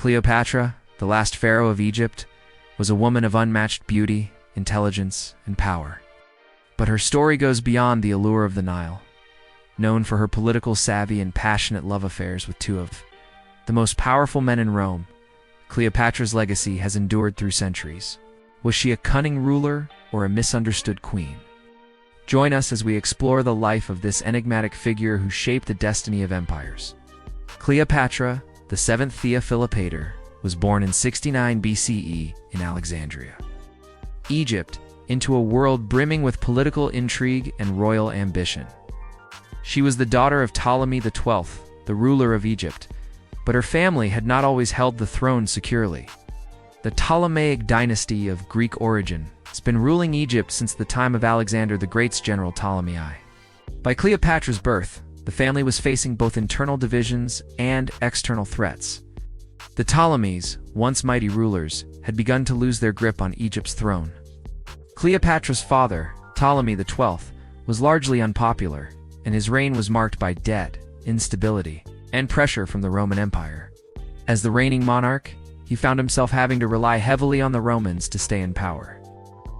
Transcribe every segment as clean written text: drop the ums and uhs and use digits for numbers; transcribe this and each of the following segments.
Cleopatra, the last pharaoh of Egypt, was a woman of unmatched beauty, intelligence, and power. But her story goes beyond the allure of the Nile. Known for her political savvy and passionate love affairs with two of the most powerful men in Rome, Cleopatra's legacy has endured through centuries. Was she a cunning ruler or a misunderstood queen? Join us as we explore the life of this enigmatic figure who shaped the destiny of empires. Cleopatra, the seventh Cleopatra, was born in 69 BCE in Alexandria, Egypt, into a world brimming with political intrigue and royal ambition. She was the daughter of Ptolemy XII, the ruler of Egypt, but her family had not always held the throne securely. The Ptolemaic dynasty of Greek origin has been ruling Egypt since the time of Alexander the Great's general Ptolemy I. By Cleopatra's birth, the family was facing both internal divisions and external threats. The Ptolemies, once mighty rulers, had begun to lose their grip on Egypt's throne. Cleopatra's father, Ptolemy XII, was largely unpopular, and his reign was marked by debt, instability, and pressure from the Roman Empire. As the reigning monarch, he found himself having to rely heavily on the Romans to stay in power.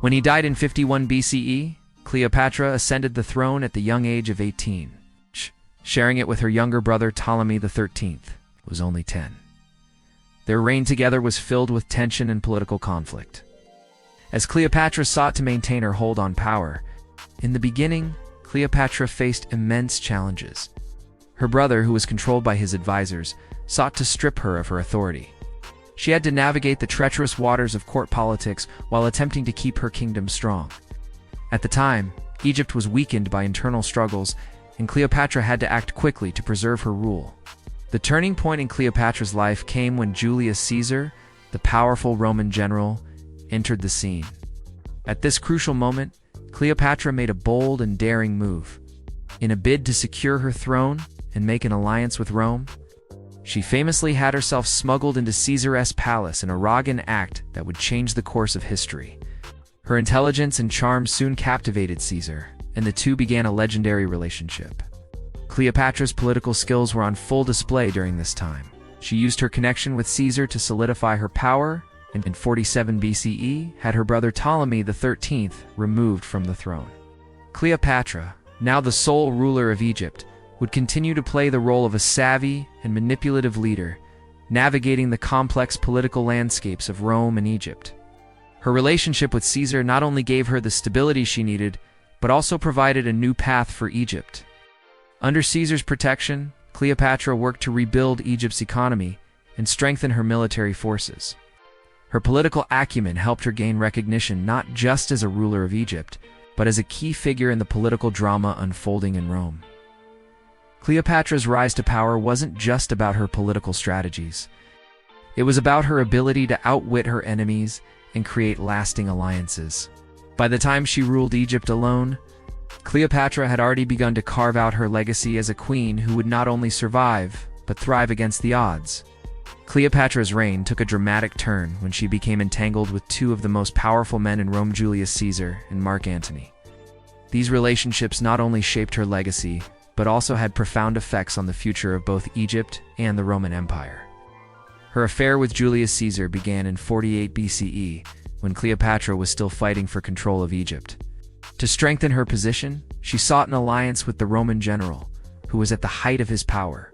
When he died in 51 BCE, Cleopatra ascended the throne at the young age of 18, sharing it with her younger brother Ptolemy XIII, who was only 10. Their reign together was filled with tension and political conflict. As Cleopatra sought to maintain her hold on power, in the beginning, Cleopatra faced immense challenges. Her brother, who was controlled by his advisors, sought to strip her of her authority. She had to navigate the treacherous waters of court politics while attempting to keep her kingdom strong. At the time, Egypt was weakened by internal struggles, and Cleopatra had to act quickly to preserve her rule. The turning point in Cleopatra's life came when Julius Caesar, the powerful Roman general, entered the scene. At this crucial moment, Cleopatra made a bold and daring move. In a bid to secure her throne and make an alliance with Rome, she famously had herself smuggled into Caesar's palace in a Rogan act that would change the course of history. Her intelligence and charm soon captivated Caesar, and the two began a legendary relationship. Cleopatra's political skills were on full display during this time. She used her connection with Caesar to solidify her power, and in 47 BCE had her brother Ptolemy XIII removed from the throne. Cleopatra, now the sole ruler of Egypt, would continue to play the role of a savvy and manipulative leader, navigating the complex political landscapes of Rome and Egypt. Her relationship with Caesar not only gave her the stability she needed, but also provided a new path for Egypt. Under Caesar's protection, Cleopatra worked to rebuild Egypt's economy and strengthen her military forces. Her political acumen helped her gain recognition not just as a ruler of Egypt, but as a key figure in the political drama unfolding in Rome. Cleopatra's rise to power wasn't just about her political strategies. It was about her ability to outwit her enemies and create lasting alliances. By the time she ruled Egypt alone, Cleopatra had already begun to carve out her legacy as a queen who would not only survive, but thrive against the odds. Cleopatra's reign took a dramatic turn when she became entangled with two of the most powerful men in Rome, Julius Caesar and Mark Antony. These relationships not only shaped her legacy, but also had profound effects on the future of both Egypt and the Roman Empire. Her affair with Julius Caesar began in 48 BCE, when Cleopatra was still fighting for control of Egypt. To strengthen her position, she sought an alliance with the Roman general, who was at the height of his power.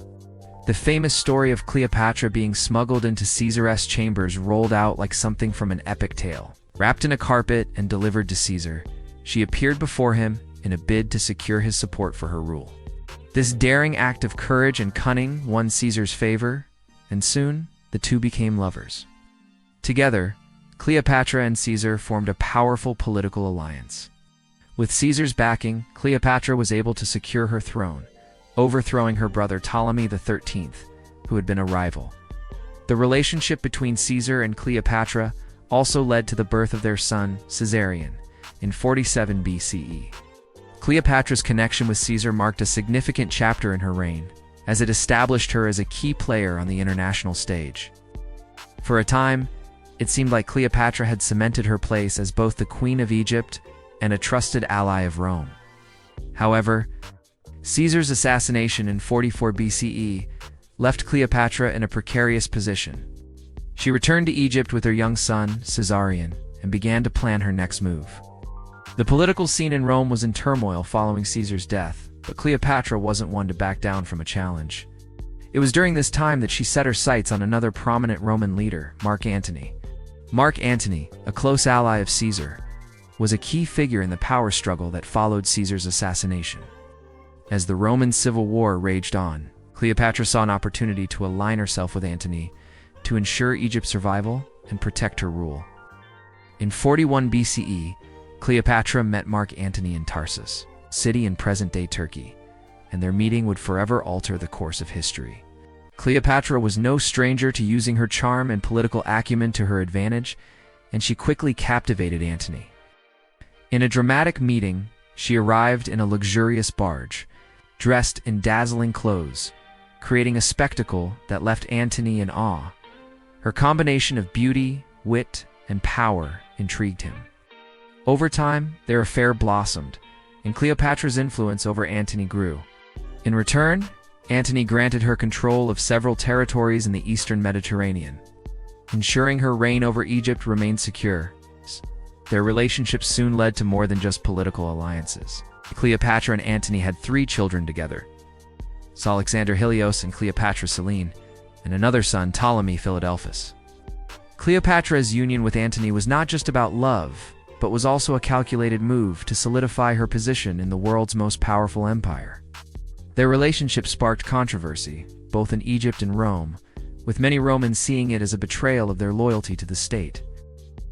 The famous story of Cleopatra being smuggled into Caesar's chambers rolled out like something from an epic tale. Wrapped in a carpet and delivered to Caesar, she appeared before him in a bid to secure his support for her rule. This daring act of courage and cunning won Caesar's favor, and soon the two became lovers. Together, Cleopatra and Caesar formed a powerful political alliance. With Caesar's backing, Cleopatra was able to secure her throne, overthrowing her brother Ptolemy XIII, who had been a rival. The relationship between Caesar and Cleopatra also led to the birth of their son, Caesarion, in 47 BCE. Cleopatra's connection with Caesar marked a significant chapter in her reign, as it established her as a key player on the international stage. For a time, it seemed like Cleopatra had cemented her place as both the Queen of Egypt and a trusted ally of Rome. However, Caesar's assassination in 44 BCE left Cleopatra in a precarious position. She returned to Egypt with her young son, Caesarion, and began to plan her next move. The political scene in Rome was in turmoil following Caesar's death, but Cleopatra wasn't one to back down from a challenge. It was during this time that she set her sights on another prominent Roman leader, Mark Antony. Mark Antony, a close ally of Caesar, was a key figure in the power struggle that followed Caesar's assassination. As the Roman Civil War raged on, Cleopatra saw an opportunity to align herself with Antony to ensure Egypt's survival and protect her rule. In 41 BCE, Cleopatra met Mark Antony in Tarsus, city in present-day Turkey, and their meeting would forever alter the course of history. Cleopatra was no stranger to using her charm and political acumen to her advantage, and she quickly captivated Antony. In a dramatic meeting, she arrived in a luxurious barge, dressed in dazzling clothes, creating a spectacle that left Antony in awe. Her combination of beauty, wit, and power intrigued him. Over time, their affair blossomed, and Cleopatra's influence over Antony grew. In return, Antony granted her control of several territories in the eastern Mediterranean, ensuring her reign over Egypt remained secure. Their relationship soon led to more than just political alliances. Cleopatra and Antony had 3 children together: Alexander Helios and Cleopatra Selene, and another son, Ptolemy Philadelphus. Cleopatra's union with Antony was not just about love, but was also a calculated move to solidify her position in the world's most powerful empire. Their relationship sparked controversy, both in Egypt and Rome, with many Romans seeing it as a betrayal of their loyalty to the state.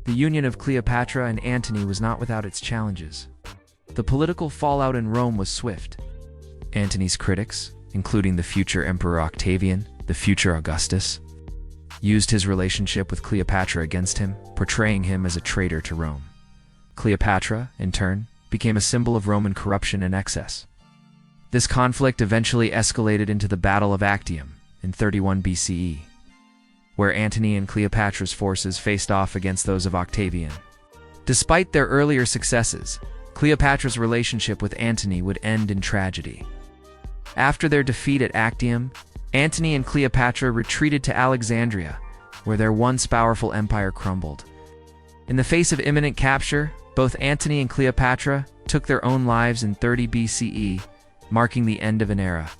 The union of Cleopatra and Antony was not without its challenges. The political fallout in Rome was swift. Antony's critics, including the future Emperor Octavian, the future Augustus, used his relationship with Cleopatra against him, portraying him as a traitor to Rome. Cleopatra, in turn, became a symbol of Roman corruption and excess. This conflict eventually escalated into the Battle of Actium in 31 BCE, where Antony and Cleopatra's forces faced off against those of Octavian. Despite their earlier successes, Cleopatra's relationship with Antony would end in tragedy. After their defeat at Actium, Antony and Cleopatra retreated to Alexandria, where their once powerful empire crumbled. In the face of imminent capture, both Antony and Cleopatra took their own lives in 30 BCE, marking the end of an era.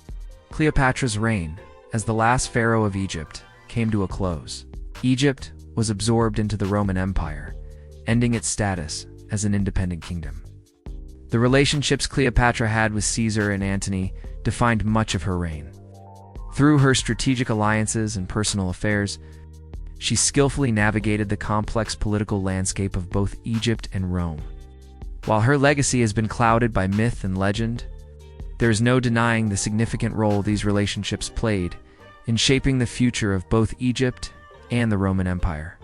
Cleopatra's reign, as the last pharaoh of Egypt, came to a close. Egypt was absorbed into the Roman Empire, ending its status as an independent kingdom. The relationships Cleopatra had with Caesar and Antony defined much of her reign. Through her strategic alliances and personal affairs, she skillfully navigated the complex political landscape of both Egypt and Rome. While her legacy has been clouded by myth and legend, there is no denying the significant role these relationships played in shaping the future of both Egypt and the Roman Empire.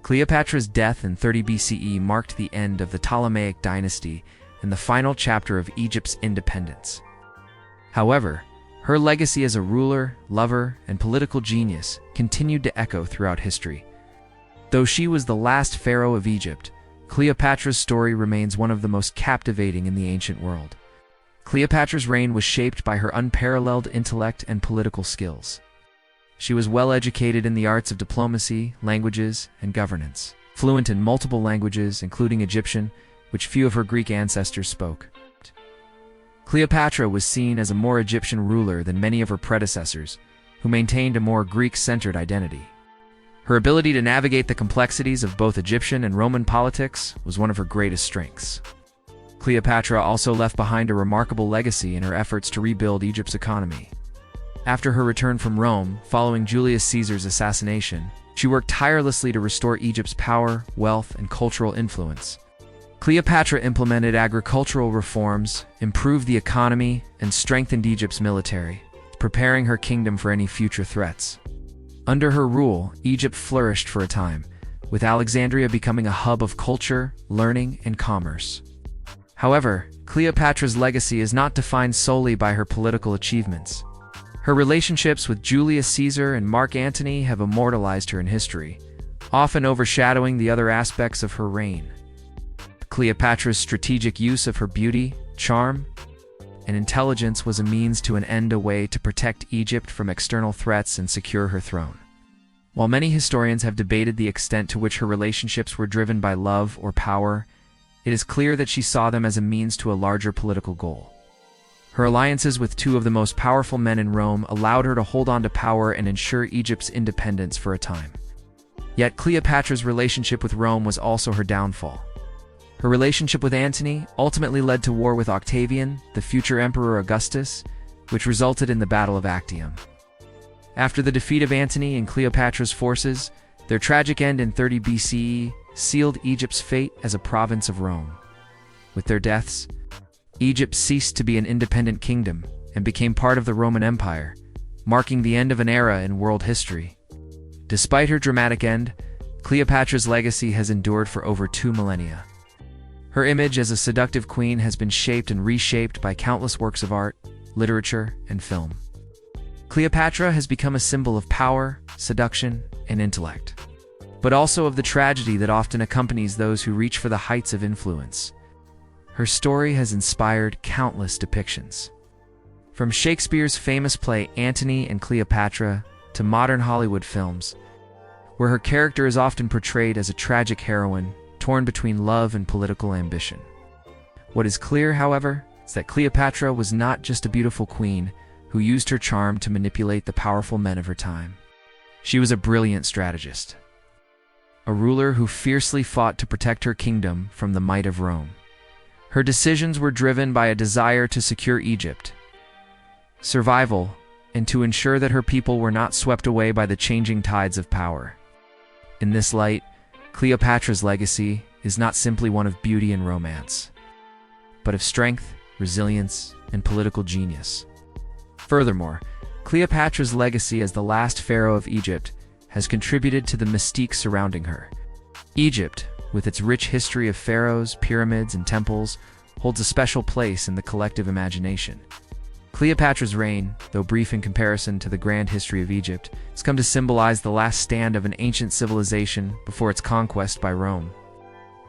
Cleopatra's death in 30 BCE marked the end of the Ptolemaic dynasty and the final chapter of Egypt's independence. However, her legacy as a ruler, lover, and political genius continued to echo throughout history. Though she was the last pharaoh of Egypt, Cleopatra's story remains one of the most captivating in the ancient world. Cleopatra's reign was shaped by her unparalleled intellect and political skills. She was well educated in the arts of diplomacy, languages, and governance, fluent in multiple languages, including Egyptian, which few of her Greek ancestors spoke. Cleopatra was seen as a more Egyptian ruler than many of her predecessors, who maintained a more Greek-centered identity. Her ability to navigate the complexities of both Egyptian and Roman politics was one of her greatest strengths. Cleopatra also left behind a remarkable legacy in her efforts to rebuild Egypt's economy. After her return from Rome, following Julius Caesar's assassination, she worked tirelessly to restore Egypt's power, wealth, and cultural influence. Cleopatra implemented agricultural reforms, improved the economy, and strengthened Egypt's military, preparing her kingdom for any future threats. Under her rule, Egypt flourished for a time, with Alexandria becoming a hub of culture, learning, and commerce. However, Cleopatra's legacy is not defined solely by her political achievements. Her relationships with Julius Caesar and Mark Antony have immortalized her in history, often overshadowing the other aspects of her reign. Cleopatra's strategic use of her beauty, charm, and intelligence was a means to an end, a way to protect Egypt from external threats and secure her throne. While many historians have debated the extent to which her relationships were driven by love or power, it is clear that she saw them as a means to a larger political goal. Her alliances with two of the most powerful men in Rome allowed her to hold on to power and ensure Egypt's independence for a time. Yet Cleopatra's relationship with Rome was also her downfall. Her relationship with Antony ultimately led to war with Octavian, the future Emperor Augustus, which resulted in the Battle of Actium. After the defeat of Antony and Cleopatra's forces, their tragic end in 30 BCE sealed Egypt's fate as a province of Rome. With their deaths, Egypt ceased to be an independent kingdom and became part of the Roman Empire, marking the end of an era in world history. Despite her dramatic end, Cleopatra's legacy has endured for over 2 millennia. Her image as a seductive queen has been shaped and reshaped by countless works of art, literature, and film. Cleopatra has become a symbol of power, seduction, and intellect, but also of the tragedy that often accompanies those who reach for the heights of influence. Her story has inspired countless depictions. From Shakespeare's famous play Antony and Cleopatra to modern Hollywood films, where her character is often portrayed as a tragic heroine torn between love and political ambition. What is clear, however, is that Cleopatra was not just a beautiful queen who used her charm to manipulate the powerful men of her time. She was a brilliant strategist, a ruler who fiercely fought to protect her kingdom from the might of Rome. Her decisions were driven by a desire to secure Egypt, survival, and to ensure that her people were not swept away by the changing tides of power. In this light, Cleopatra's legacy is not simply one of beauty and romance, but of strength, resilience, and political genius. Furthermore, Cleopatra's legacy as the last pharaoh of Egypt has contributed to the mystique surrounding her. Egypt, with its rich history of pharaohs, pyramids, and temples, holds a special place in the collective imagination. Cleopatra's reign, though brief in comparison to the grand history of Egypt, has come to symbolize the last stand of an ancient civilization before its conquest by Rome.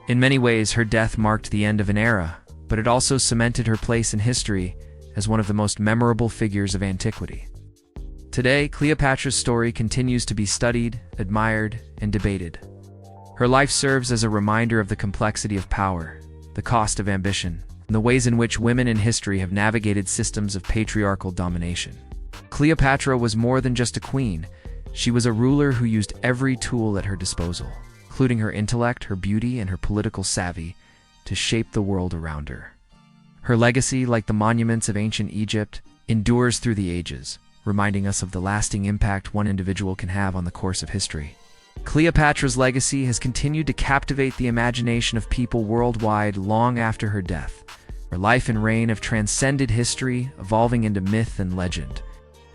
In many ways, her death marked the end of an era, but it also cemented her place in history as one of the most memorable figures of antiquity. Today, Cleopatra's story continues to be studied, admired, and debated. Her life serves as a reminder of the complexity of power, the cost of ambition, and the ways in which women in history have navigated systems of patriarchal domination. Cleopatra was more than just a queen. She was a ruler who used every tool at her disposal, including her intellect, her beauty, and her political savvy, to shape the world around her. Her legacy, like the monuments of ancient Egypt, endures through the ages, reminding us of the lasting impact one individual can have on the course of history. Cleopatra's legacy has continued to captivate the imagination of people worldwide long after her death. Her life and reign have transcended history, evolving into myth and legend.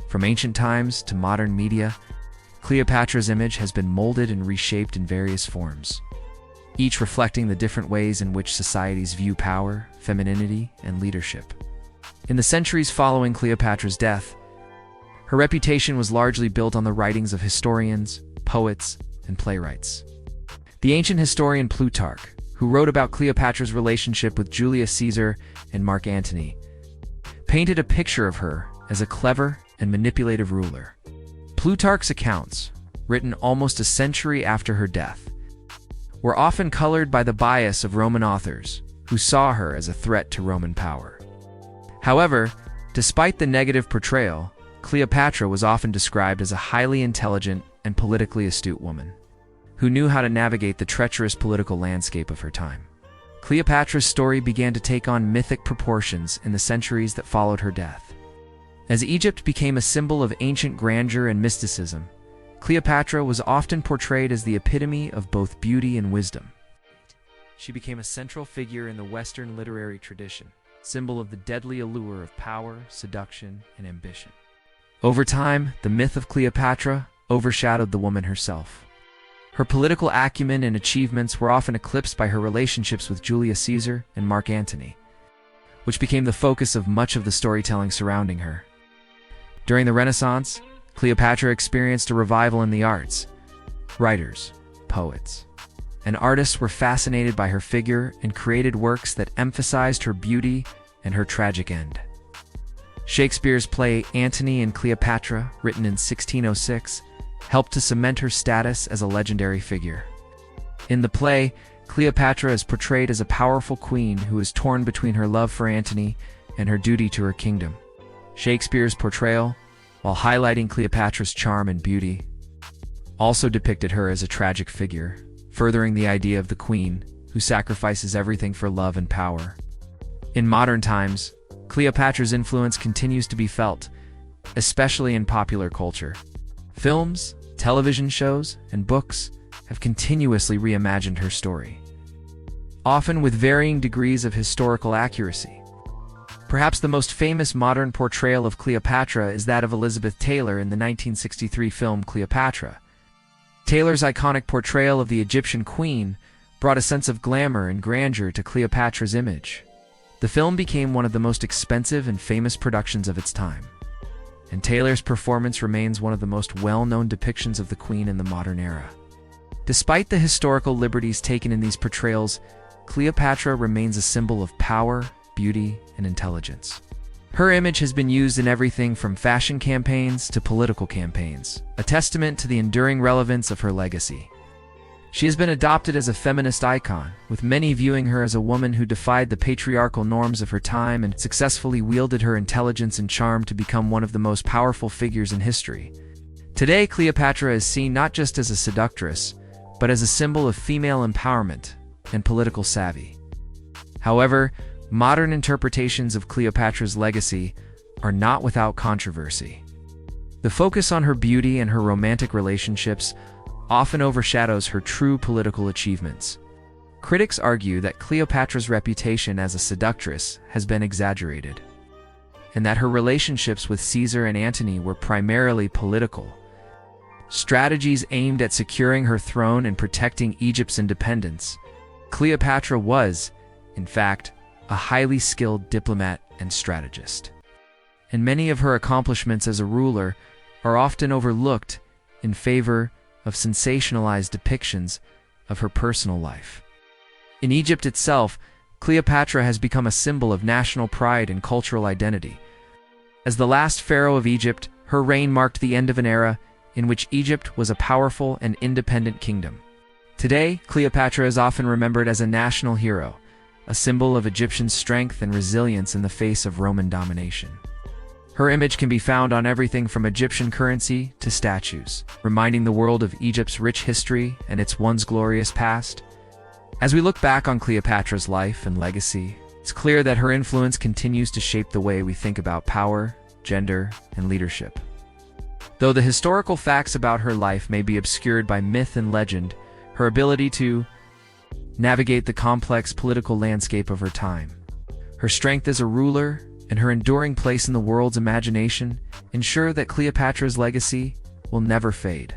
From ancient times to modern media, Cleopatra's image has been molded and reshaped in various forms, each reflecting the different ways in which societies view power, femininity, and leadership. In the centuries following Cleopatra's death, her reputation was largely built on the writings of historians, poets, and playwrights. The ancient historian Plutarch, who wrote about Cleopatra's relationship with Julius Caesar and Mark Antony, painted a picture of her as a clever and manipulative ruler. Plutarch's accounts, written almost a century after her death, were often colored by the bias of Roman authors, who saw her as a threat to Roman power. However, despite the negative portrayal, Cleopatra was often described as a highly intelligent and politically astute woman, who knew how to navigate the treacherous political landscape of her time. Cleopatra's story began to take on mythic proportions in the centuries that followed her death. As Egypt became a symbol of ancient grandeur and mysticism, Cleopatra was often portrayed as the epitome of both beauty and wisdom. She became a central figure in the Western literary tradition, symbol of the deadly allure of power, seduction, and ambition. Over time, the myth of Cleopatra overshadowed the woman herself. Her political acumen and achievements were often eclipsed by her relationships with Julius Caesar and Mark Antony, which became the focus of much of the storytelling surrounding her. During the Renaissance, Cleopatra experienced a revival in the arts. Writers, poets, and artists were fascinated by her figure and created works that emphasized her beauty and her tragic end. Shakespeare's play Antony and Cleopatra, written in 1606, helped to cement her status as a legendary figure. In the play, Cleopatra is portrayed as a powerful queen who is torn between her love for Antony and her duty to her kingdom. Shakespeare's portrayal, while highlighting Cleopatra's charm and beauty, also depicted her as a tragic figure, furthering the idea of the queen who sacrifices everything for love and power. In modern times, Cleopatra's influence continues to be felt, especially in popular culture. Films, television shows, and books have continuously reimagined her story, often with varying degrees of historical accuracy. Perhaps the most famous modern portrayal of Cleopatra is that of Elizabeth Taylor in the 1963 film Cleopatra. Taylor's iconic portrayal of the Egyptian queen brought a sense of glamour and grandeur to Cleopatra's image. The film became one of the most expensive and famous productions of its time, and Taylor's performance remains one of the most well-known depictions of the queen in the modern era. Despite the historical liberties taken in these portrayals, Cleopatra remains a symbol of power, beauty, and intelligence. Her image has been used in everything from fashion campaigns to political campaigns, a testament to the enduring relevance of her legacy. She has been adopted as a feminist icon, with many viewing her as a woman who defied the patriarchal norms of her time and successfully wielded her intelligence and charm to become one of the most powerful figures in history. Today, Cleopatra is seen not just as a seductress, but as a symbol of female empowerment and political savvy. However, modern interpretations of Cleopatra's legacy are not without controversy. The focus on her beauty and her romantic relationships often overshadows her true political achievements. Critics argue that Cleopatra's reputation as a seductress has been exaggerated, and that her relationships with Caesar and Antony were primarily political. Strategies aimed at securing her throne and protecting Egypt's independence. Cleopatra was, in fact, a highly skilled diplomat and strategist, and many of her accomplishments as a ruler are often overlooked in favor of sensationalized depictions of her personal life. In Egypt itself, Cleopatra has become a symbol of national pride and cultural identity. As the last pharaoh of Egypt, her reign marked the end of an era in which Egypt was a powerful and independent kingdom. Today, Cleopatra is often remembered as a national hero, a symbol of Egyptian strength and resilience in the face of Roman domination. Her image can be found on everything from Egyptian currency to statues, reminding the world of Egypt's rich history and its once glorious past. As we look back on Cleopatra's life and legacy, it's clear that her influence continues to shape the way we think about power, gender, and leadership. Though the historical facts about her life may be obscured by myth and legend, her ability to navigate the complex political landscape of her time, her strength as a ruler, and her enduring place in the world's imagination ensure that Cleopatra's legacy will never fade.